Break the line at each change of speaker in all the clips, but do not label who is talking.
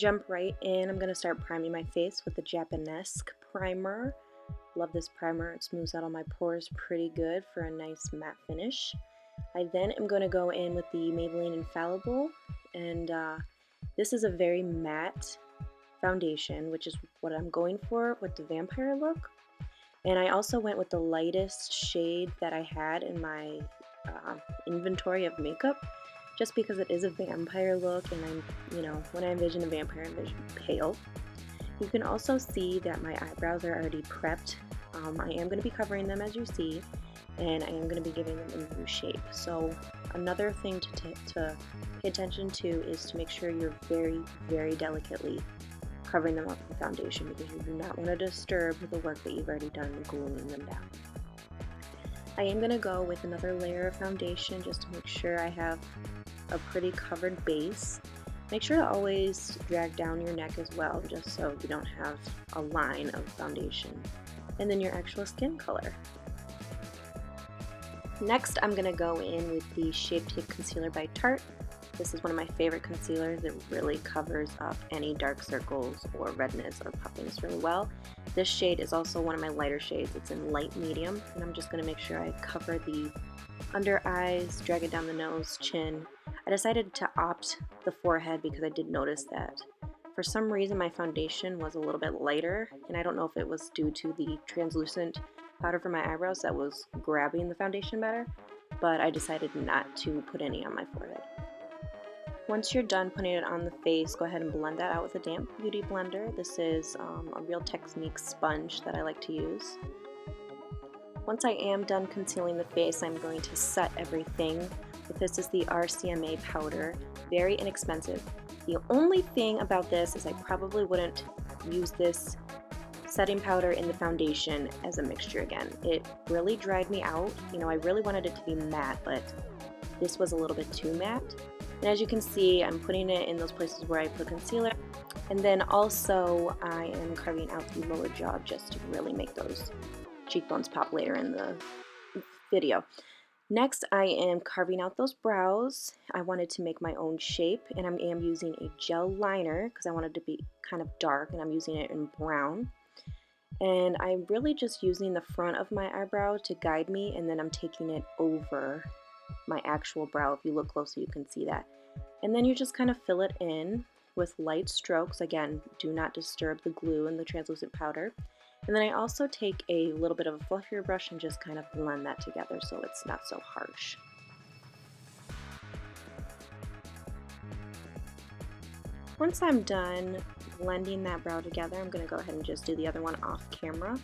jump right in, I'm going to start priming my face with the Japanesque primer. Love this primer. It smooths out all my pores pretty good for a nice matte finish. I then am going to go in with the Maybelline Infallible, and this is a very matte foundation, which is what I'm going for with the vampire look. And I also went with the lightest shade that I had in my inventory of makeup, just because it is a vampire look, and when I envision a vampire, I envision pale. You can also see that my eyebrows are already prepped. I am going to be covering them, as you see, and I am going to be giving them a new shape. So another thing to pay attention to is to make sure you're very, very delicately covering them up with foundation, because you do not want to disturb the work that you've already done gluing them down. I am going to go with another layer of foundation just to make sure I have a pretty covered base. Make sure to always drag down your neck as well, just so you don't have a line of foundation. And then your actual skin color. Next, I'm going to go in with the Shape Tape Concealer by Tarte. This is one of my favorite concealers. It really covers up any dark circles or redness or puffiness really well. This shade is also one of my lighter shades. It's in light medium, and I'm just going to make sure I cover the under eyes, drag it down the nose, chin. I decided to opt the forehead because I did notice that for some reason my foundation was a little bit lighter, and I don't know if it was due to the translucent powder for my eyebrows that was grabbing the foundation better, but I decided not to put any on my forehead. Once you're done putting it on the face, go ahead and blend that out with a damp beauty blender. This is a Real Techniques sponge that I like to use. Once I am done concealing the face, I'm going to set everything. This is the RCMA powder, very inexpensive. The only thing about this is I probably wouldn't use this setting powder in the foundation as a mixture again. It really dried me out. I really wanted it to be matte, but this was a little bit too matte. And as you can see, I'm putting it in those places where I put concealer. And then also I am carving out the lower jaw just to really make those cheekbones pop later in the video. Next, I am carving out those brows. I wanted to make my own shape, and I am using a gel liner because I wanted to be kind of dark, and I'm using it in brown. And I'm really just using the front of my eyebrow to guide me, and then I'm taking it over my actual brow. If you look closely, you can see that. And then you just kind of fill it in with light strokes. Again, do not disturb the glue and the translucent powder. And then I also take a little bit of a fluffier brush and just kind of blend that together so it's not so harsh. Once I'm done blending that brow together, I'm going to go ahead and just do the other one off camera.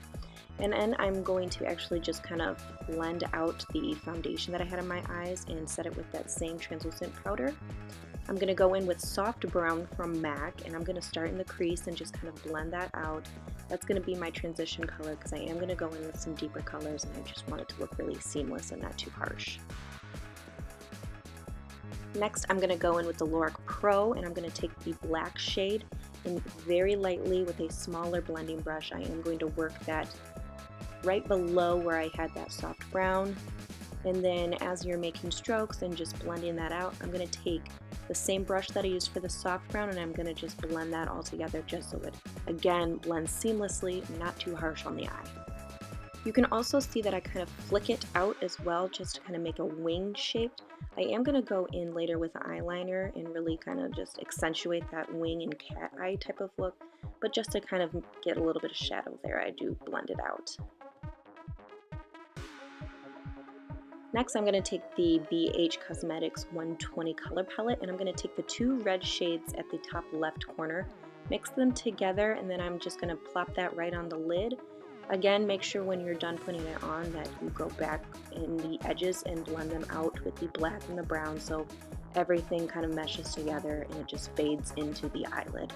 And then I'm going to actually just kind of blend out the foundation that I had in my eyes and set it with that same translucent powder. I'm going to go in with Soft Brown from MAC, and I'm going to start in the crease and just kind of blend that out. That's going to be my transition color because I am going to go in with some deeper colors, and I just want it to look really seamless and not too harsh. Next, I'm going to go in with the Lorac Pro, and I'm going to take the black shade and very lightly with a smaller blending brush, I am going to work that right below where I had that soft brown. And then as you're making strokes and just blending that out, I'm going to take the same brush that I used for the soft brown, and I'm going to just blend that all together just so it, again, blends seamlessly, not too harsh on the eye. You can also see that I kind of flick it out as well, just to kind of make a wing shape. I am going to go in later with an eyeliner and really kind of just accentuate that wing and cat eye type of look, but just to kind of get a little bit of shadow there, I do blend it out. Next, I'm going to take the BH Cosmetics 120 color palette, and I'm going to take the two red shades at the top left corner, mix them together, and then I'm just going to plop that right on the lid. Again, make sure when you're done putting it on that you go back in the edges and blend them out with the black and the brown so everything kind of meshes together and it just fades into the eyelid.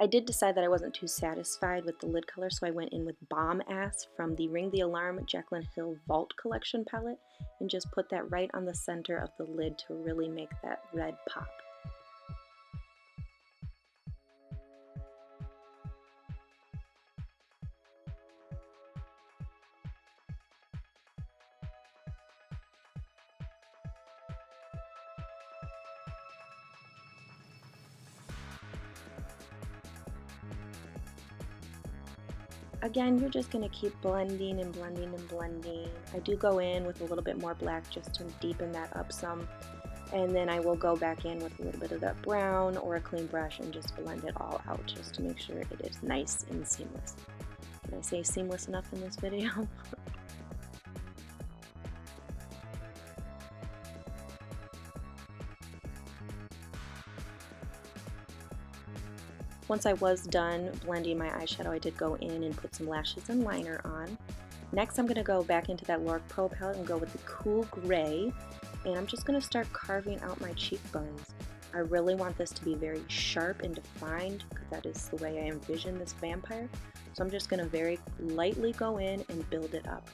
I did decide that I wasn't too satisfied with the lid color, so I went in with Bomb Ass from the Ring the Alarm Jaclyn Hill Vault Collection palette and just put that right on the center of the lid to really make that red pop. Again, you're just going to keep blending and blending and blending. I do go in with a little bit more black just to deepen that up some. And then I will go back in with a little bit of that brown or a clean brush and just blend it all out just to make sure it is nice and seamless. Did I say seamless enough in this video? Once I was done blending my eyeshadow, I did go in and put some lashes and liner on. Next, I'm going to go back into that Lorac Pro palette and go with the Cool Gray, and I'm just going to start carving out my cheekbones. I really want this to be very sharp and defined because that is the way I envision this vampire. So I'm just going to very lightly go in and build it up.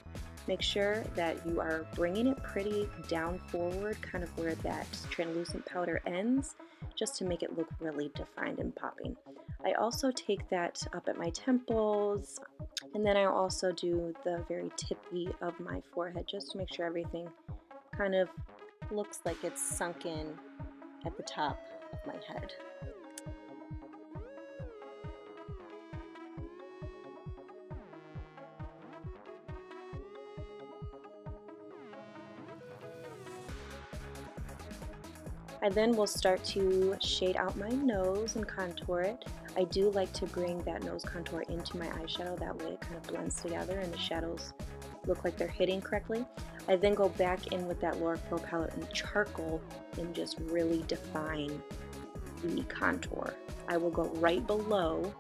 Make sure that you are bringing it pretty down forward, kind of where that translucent powder ends, just to make it look really defined and popping. I also take that up at my temples, and then I also do the very tippy of my forehead just to make sure everything kind of looks like it's sunk in at the top of my head. I then will start to shade out my nose and contour it. I do like to bring that nose contour into my eyeshadow, that way it kind of blends together and the shadows look like they're hitting correctly. I then go back in with that Lorac Pro palette and charcoal and just really define the contour. I will go right below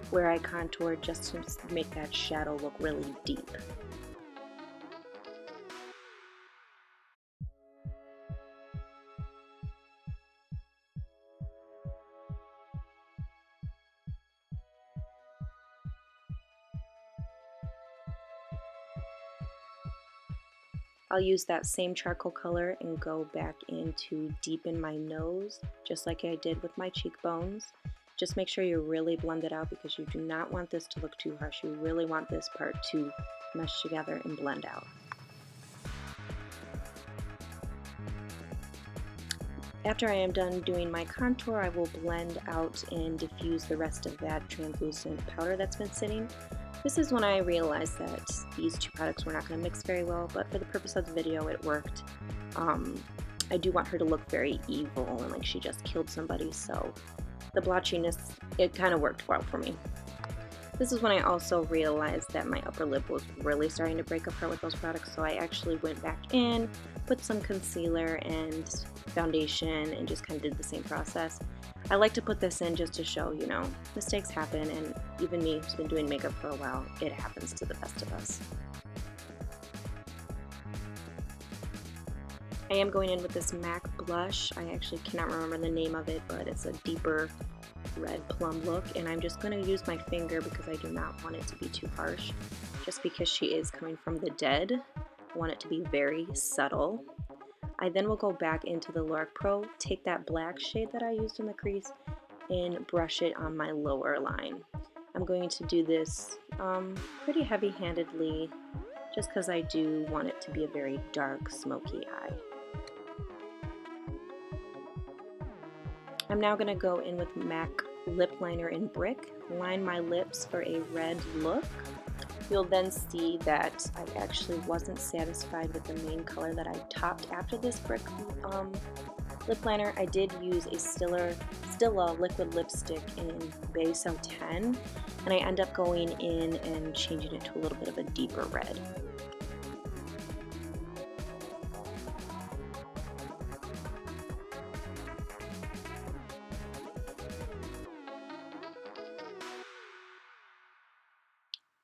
where I contoured just to make that shadow look really deep. I'll use that same charcoal color and go back in to deepen my nose, just like I did with my cheekbones. Just make sure you really blend it out because you do not want this to look too harsh. You really want this part to mesh together and blend out. After I am done doing my contour, I will blend out and diffuse the rest of that translucent powder that's been sitting. This is when I realized that these two products were not going to mix very well, but for the purpose of the video, it worked. I do want her to look very evil and like she just killed somebody, so the blotchiness, it kind of worked well for me. This is when I also realized that my upper lip was really starting to break apart with those products, so I actually went back in, put some concealer and foundation, and just kind of did the same process. I like to put this in just to show, you know, mistakes happen, and even me who's been doing makeup for a while, it happens to the best of us. I am going in with this MAC blush. I actually cannot remember the name of it, but it's a deeper red plum look, and I'm just going to use my finger because I do not want it to be too harsh. Just because she is coming from the dead, I want it to be very subtle. I then will go back into the Lorac Pro, take that black shade that I used in the crease, and brush it on my lower line. I'm going to do this pretty heavy-handedly, just because I do want it to be a very dark, smoky eye. I'm now going to go in with MAC lip liner in Brick, line my lips for a red look. You'll then see that I actually wasn't satisfied with the main color that I topped after this Brick lip liner. I did use a Stila liquid lipstick in Beso 10, and I end up going in and changing it to a little bit of a deeper red.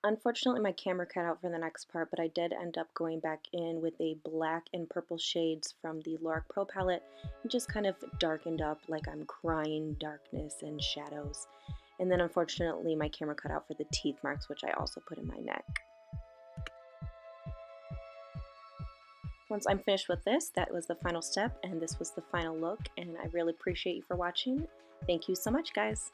Unfortunately, my camera cut out for the next part, but I did end up going back in with a black and purple shades from the Lorac Pro palette and just kind of darkened up like I'm crying darkness and shadows. And then unfortunately my camera cut out for the teeth marks, which I also put in my neck. Once I'm finished with this, that was the final step, and this was the final look, and I really appreciate you for watching. Thank you so much, guys.